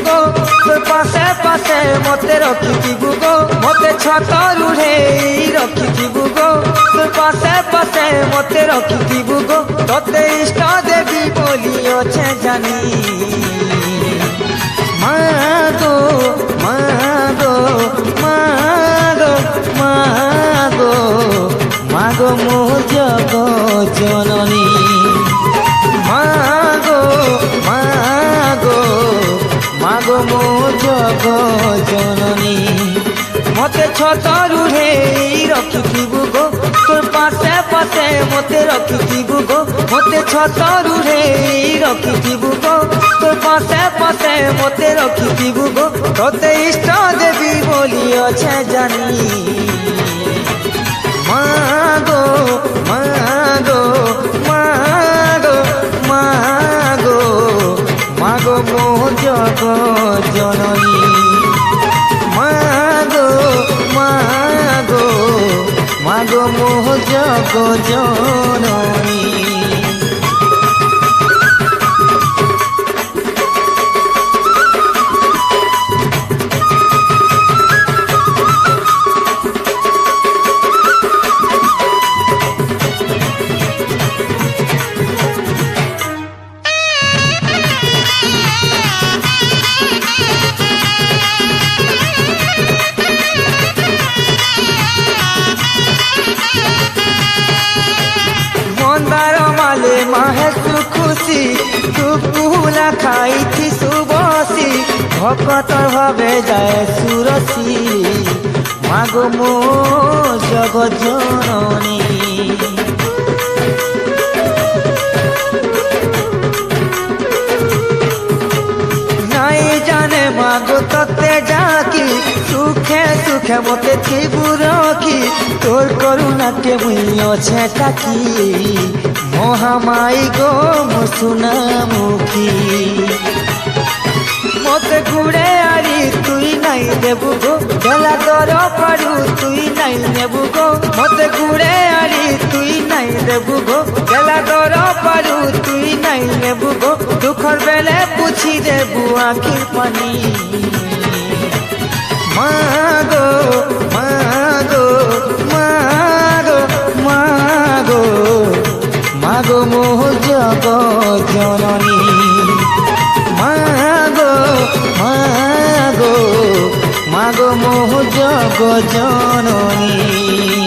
গো তোর পাশে পাশে মতে রখিথিবু গো মতে ছতরু ঢেই রখিথিবু গো তোর পাশে পাশে মতে রখিথিবু গো তোতে ইষ্ট দেবী বলি অছে জানি মা গো মা গো মা গো মা গো মা গো মো জগ জননী মা গো মা গো মা গো মো জগ জননী মতে ছতরু ঢেই রখিথিবু গো তোর পাশে পাশে মতে রখিথিবু গো মতে ছতরু ঢেই রখিথিবু গো তোর পাশে পাশে মতে রখিথিবু গো তোতে ইষ্ট দেবী বলি অছে জানি মা গো মা গো মা গো মা গো মা গো মো জগ জননী মা গো মা গো মা গো মো জগ জননী মালে মাহে খুশি দুপুলা খাইছি সুবসি ভকতর ভাবে যায় সুরসি মাগো মো জগৎ জননী নাই জানে মাগো ততে যাকি সুখে সুখে মতে থিবু রখি তোর করুণাকে মুই অছে তাকি মহামাই গো মো সুনামুখী মতে ঘুরে আরি তুই নাই দেবু গো বেলা দর পারু তুই নাই নেবু গো মতে ঘুরে আরি তুই নাই দেবু গো বেলা দর পারু তুই নাই নেবু গো দুঃখর বেলে পুছি দেবু আখির পানি মা গো মা গো মা গো মা গো মা গো মো জগ জননী মা গো মা গো মা গো মো জগ জননী